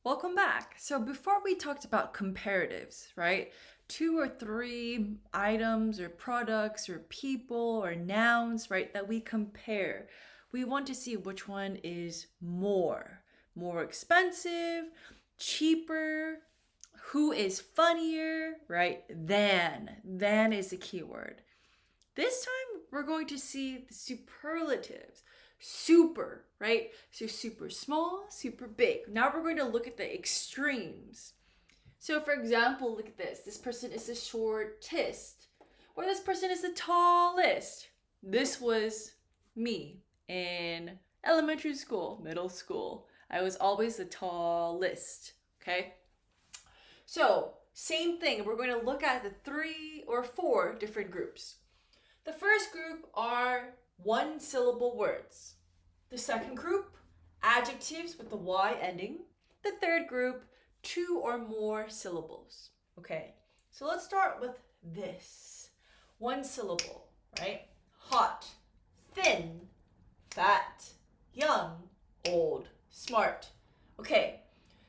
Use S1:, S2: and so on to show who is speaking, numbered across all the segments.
S1: Welcome back. So before we talked about comparatives, right? Two or three items or products or people or nouns, right, that we compare. We want to see which one is more expensive, cheaper, who is funnier, right? Than is the keyword. This time we're going to see the superlatives. Super, right? So super small, super big. Now we're going to look at the extremes. So for example, look at this. This person is the shortest, or this person is the tallest. This was me in elementary school, middle school. I was always the tallest, okay? So same thing, we're going to look at the 3 or 4 different groups. The first group are one-syllable words. The second group, adjectives with the Y ending. The third group, 2 or more syllables. Okay, so let's start with this. One syllable, right? Hot, thin, fat, young, old, smart. Okay,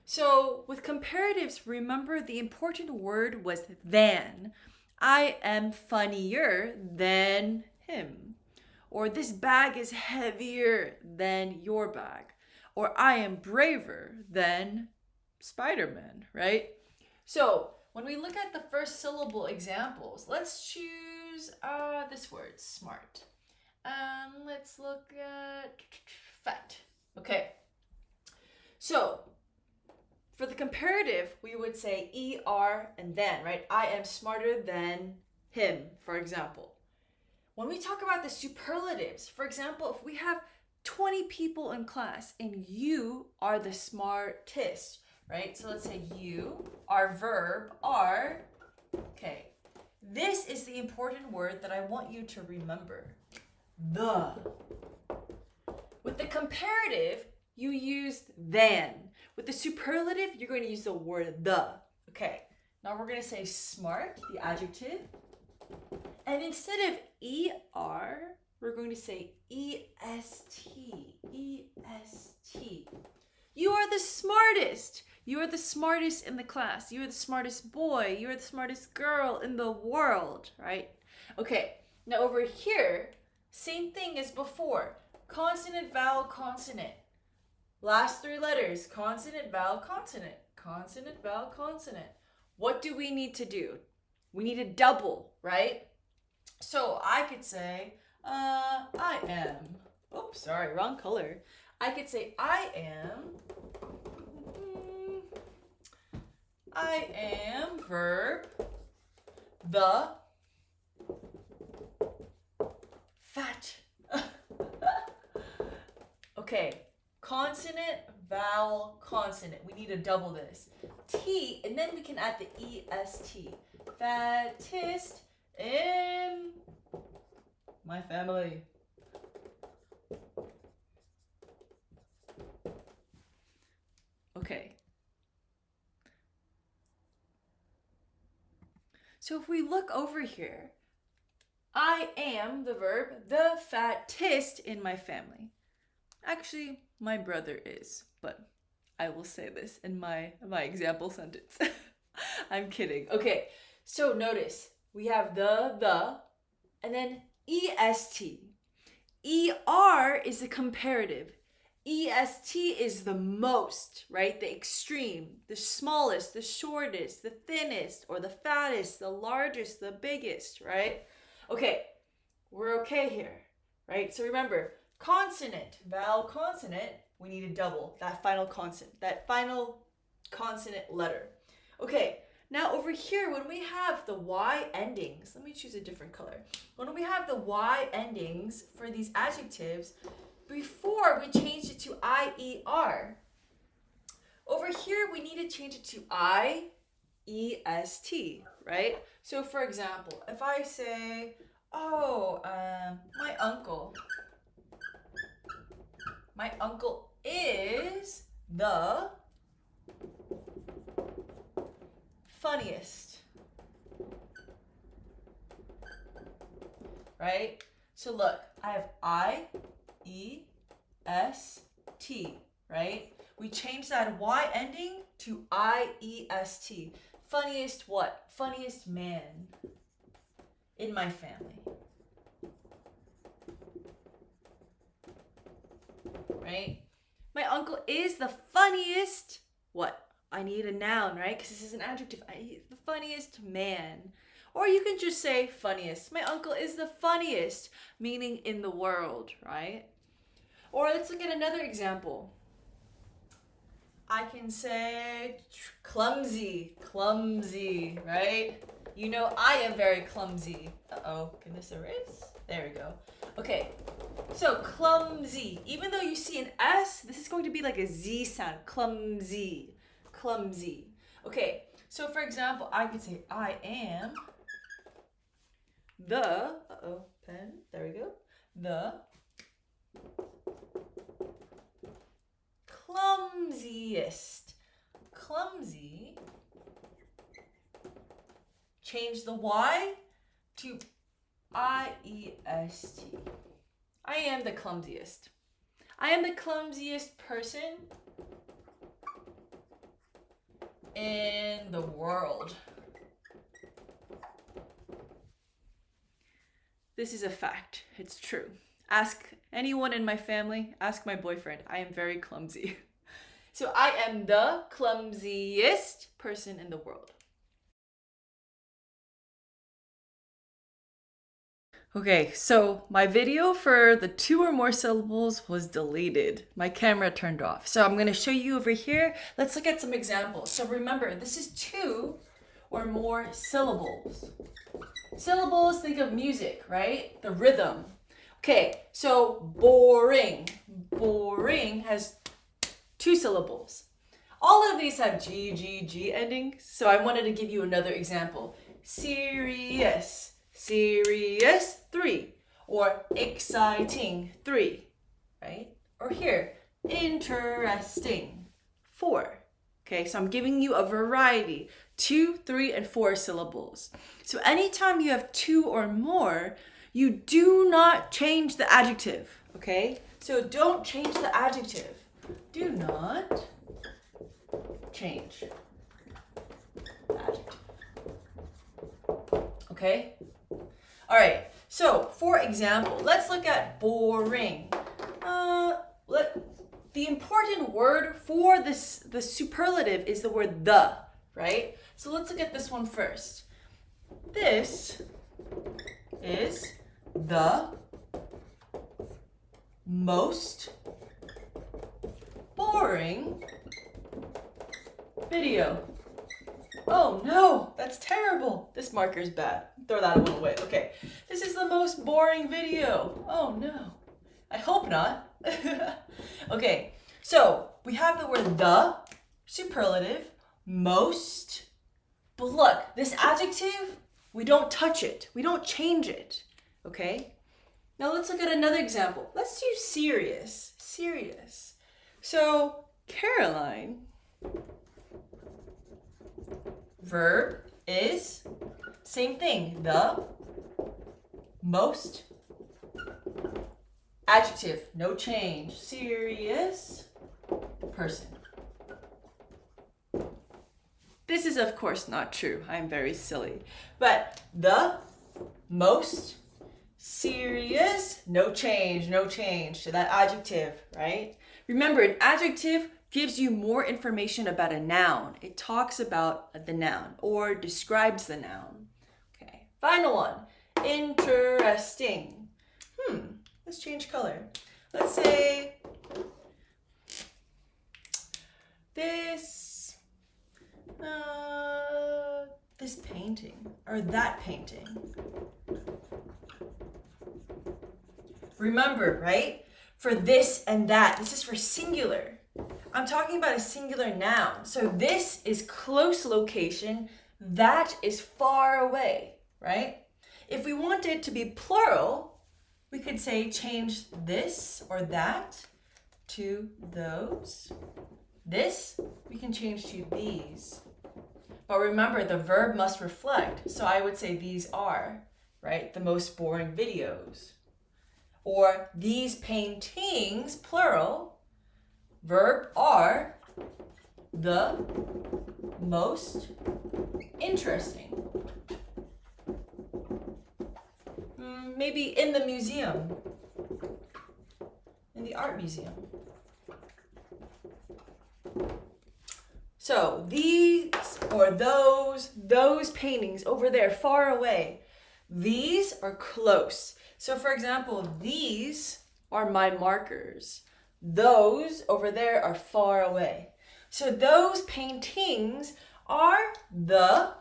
S1: so with comparatives, remember the important word was than. I am funnier than him. Or this bag is heavier than your bag. Or I am braver than Spider-Man, right? So when we look at the first syllable examples, let's choose this word, smart. Let's look at fat. Okay. So for the comparative, we would say ER and then, right? I am smarter than him, for example. When we talk about the superlatives, for example, if we have 20 people in class and you are the smartest, right? So let's say you, our verb, are, okay. This is the important word that I want you to remember. The. With the comparative, you use than. With the superlative, you're going to use the word the. Okay, now we're going to say smart, the adjective. And instead of ER, we're going to say EST. EST. You are the smartest. You are the smartest in the class. You are the smartest boy. You are the smartest girl in the world, right? Okay, now over here, same thing as before. Consonant, vowel, consonant. Last 3 letters, consonant, vowel, consonant. Consonant, vowel, consonant. What do we need to do? We need to double, right? So I could say, I am. Oops, sorry, wrong color. I could say, I am verb, the fat. Okay, consonant, vowel, consonant. We need to double this. T, and then we can add the EST. Fattest in my family. Okay. So if we look over here, I am the verb, the fattest in my family. Actually, my brother is, but I will say this in my example sentence. I'm kidding. Okay, so notice we have the, and then EST. ER is the comparative. EST is the most, right? The extreme, the smallest, the shortest, the thinnest, or the fattest, the largest, the biggest, right? Okay, we're okay here, right? So remember, consonant, vowel, consonant, we need to double that final consonant, letter. Okay, now over here, when we have the Y endings, let me choose a different color. When we have the Y endings for these adjectives, before we changed it to IER, over here we need to change it to IEST, right? So for example, if I say, my uncle is the funniest, right? So look, I have IEST, right? We change that Y ending to I-E-S-T. Funniest what? Funniest man in my family. Right? My uncle is the funniest what? I need a noun, right? Because this is an adjective. The funniest man. Or you can just say funniest. My uncle is the funniest, meaning in the world, right? Or let's look at another example. I can say clumsy, right? You know I am very clumsy. Uh-oh, can this erase? There we go. Okay, so clumsy. Even though you see an S, this is going to be like a Z sound. Clumsy. Okay, so for example, I could say I am the, uh-oh, pen, there we go. The clumsiest. Clumsy. Change the Y to I-E-S-T. I am the clumsiest. I am the clumsiest person in the world. This is a fact. It's true. Ask anyone in my family, ask my boyfriend. I am very clumsy. So I am the clumsiest person in the world. Okay, so my video for the 2 or more syllables was deleted. My camera turned off. So I'm going to show you over here. Let's look at some examples. So remember, this is 2 or more syllables. Syllables, think of music, right? The rhythm. Okay, so boring. Boring has 2 syllables. All of these have G endings. So I wanted to give you another example. Serious. Serious, 3. Or exciting, 3. Right? Or here, interesting, 4. Okay, so I'm giving you a variety, 2, 3, and 4 syllables. So anytime you have 2 or more, you do not change the adjective, okay? So don't change the adjective. Do not change the adjective. Okay? All right, so for example, let's look at boring. The important word for the superlative is the word the, right? So let's look at this one first. This is the most boring video. Oh no, that's terrible. This marker's bad. Throw that one away. Okay, this is the most boring video. Oh no, I hope not. Okay, so we have the word the, superlative, most, but look, this adjective, we don't touch it. We don't change it, okay? Now let's look at another example. Let's do serious, serious. So Caroline, verb is same thing, the, most, adjective, no change, serious person. This is of course not true. I'm very silly. But the, most, serious, no change to that adjective, right? Remember, an adjective gives you more information about a noun. It talks about the noun or describes the noun. Okay, final one, interesting. Let's change color. Let's say this painting or that painting. Remember, right? For this and that, this is for singular. I'm talking about a singular noun. So this is close location, that is far away, right? If we want it to be plural, we could say change this or that to those. This, we can change to these. But remember, the verb must reflect. So I would say these are, right? The most boring videos. Or these paintings, plural, verb are the most interesting. Maybe in the museum, in the art museum. So these or those paintings over there, far away, these are close. So for example, these are my markers. Those over there are far away. So those paintings are the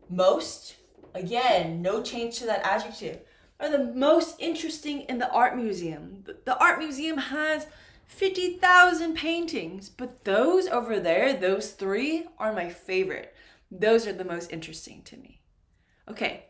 S1: most, again, no change to that adjective, are the most interesting in the art museum. The art museum has 50,000 paintings, but those over there, those three, are my favorite. Those are the most interesting to me. Okay,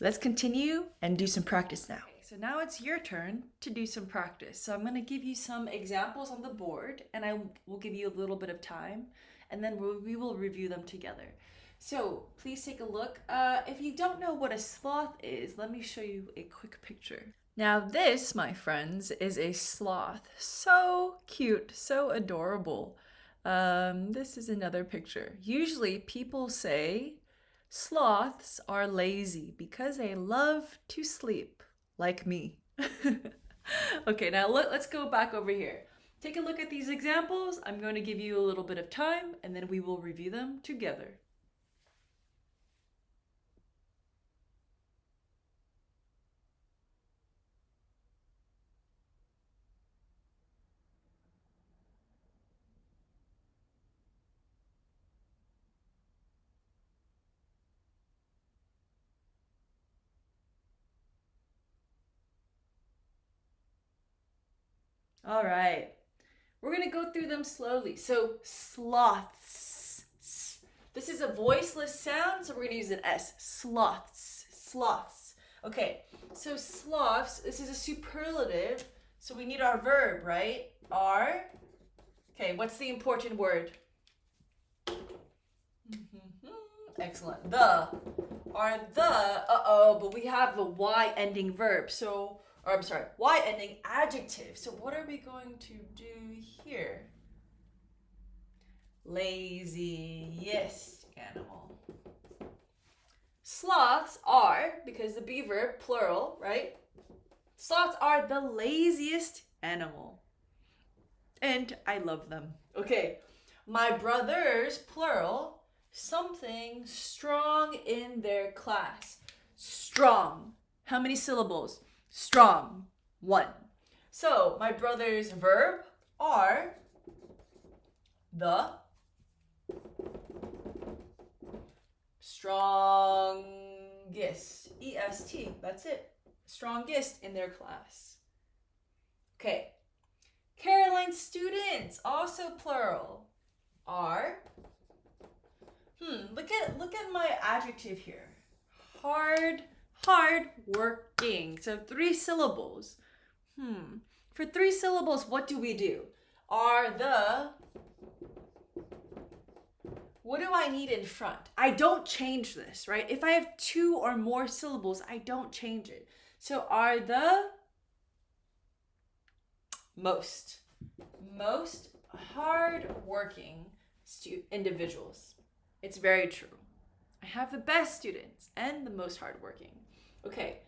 S1: let's continue and do some practice now. So now it's your turn to do some practice. So I'm going to give you some examples on the board, and I will give you a little bit of time, and then we will review them together. So please take a look. If you don't know what a sloth is, let me show you a quick picture. Now this, my friends, is a sloth. So cute, so adorable. This is another picture. Usually people say sloths are lazy because they love to sleep, like me. Okay, now let's go back over here. Take a look at these examples. I'm going to give you a little bit of time, and then we will review them together. All right, we're gonna go through them slowly. So sloths. This is a voiceless sound, so we're gonna use an S. Sloths, sloths. Okay, so sloths, this is a superlative, so we need our verb, right? Are. Okay, what's the important word? Excellent. The. Are the, but we have a Y ending verb, so, or I'm sorry, Y ending adjective. So what are we going to do here? Laziest animal. Sloths are, because the be verb, plural, right? Sloths are the laziest animal. And I love them. Okay, my brothers, plural, something strong in their class. Strong. How many syllables? Strong. 1. So my brother's verb are the strongest. E-S-T. That's it. Strongest in their class. Okay. Caroline's students, also plural, are look at my adjective here. Hard working. So 3 syllables. For 3 syllables, what do we do? Are the. What do I need in front? I don't change this, right? If I have 2 or more syllables, I don't change it. So are the most hard-working individuals. It's very true. I have the best students and the most hardworking. Okay.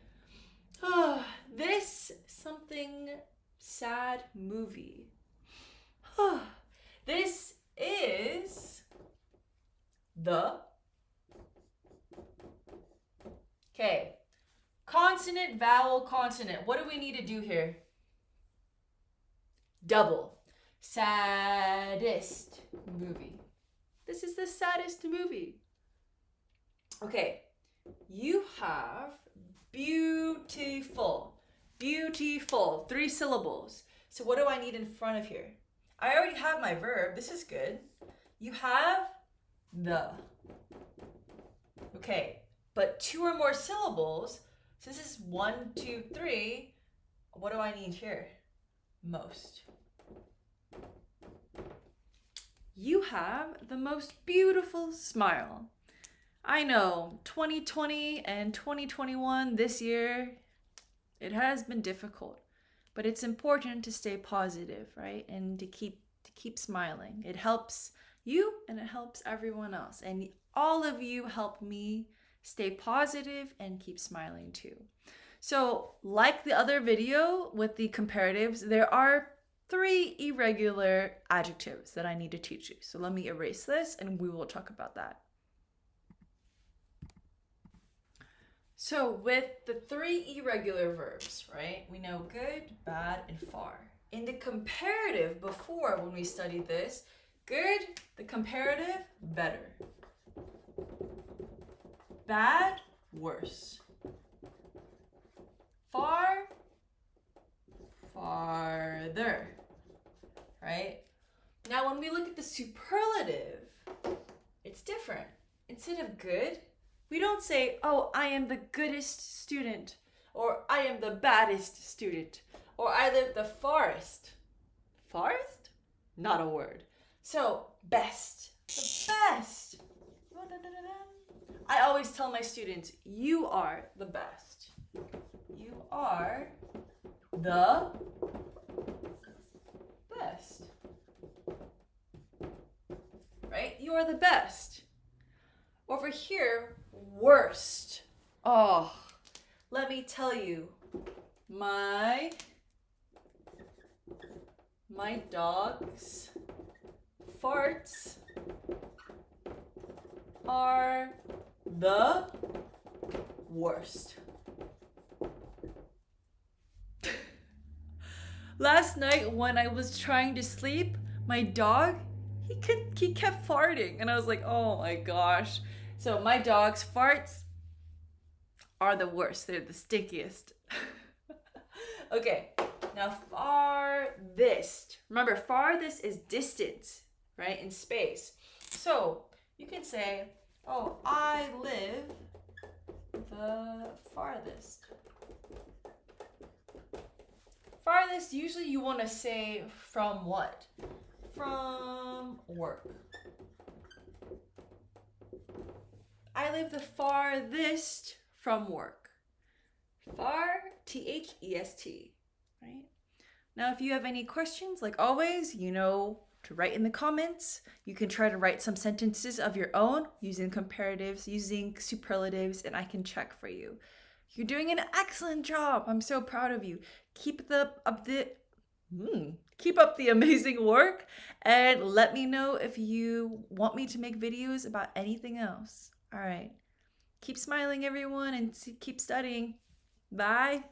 S1: This something sad movie. This is the. Okay. Consonant, vowel, consonant. What do we need to do here? Double. Saddest movie. This is the saddest movie. Okay, you have beautiful. Beautiful. 3 syllables. So what do I need in front of here? I already have my verb. This is good. You have the. Okay, but 2 or more syllables. So this is 1, 2, 3. What do I need here? Most. You have the most beautiful smile. I know, 2020 and 2021 this year, it has been difficult, but it's important to stay positive, right? And to keep keep smiling. It helps you and it helps everyone else. And all of you help me stay positive and keep smiling too. So, like the other video with the comparatives, there are 3 irregular adjectives that I need to teach you. So let me erase this and we will talk about that. So with the 3 irregular verbs, right? We know good, bad, and far. In the comparative before, when we studied this, good, the comparative, better. Bad, worse. Far, farther, right? Now, when we look at the superlative, it's different. Instead of good, we don't say, oh, I am the goodest student, or I am the baddest student, or I live the farthest. Farthest? Not a word. So, best, the best. I always tell my students, you are the best. You are the best. Right? You are the best. Over here, worst. Oh, let me tell you, my dog's farts are the worst. Last night when I was trying to sleep, my dog, he kept farting and I was like, oh my gosh. So my dog's farts are the worst. They're the stinkiest. Okay, now farthest. Remember, farthest is distance, right, in space. So you can say, oh, I live the farthest. Farthest, usually you want to say from what? From work. I live the farthest from work. Far, T-H-E-S-T, right? Now, if you have any questions, like always, you know to write in the comments. You can try to write some sentences of your own using comparatives, using superlatives, and I can check for you. You're doing an excellent job. I'm so proud of you. Keep up the amazing work, and let me know if you want me to make videos about anything else. All right. Keep smiling, everyone, and keep studying. Bye.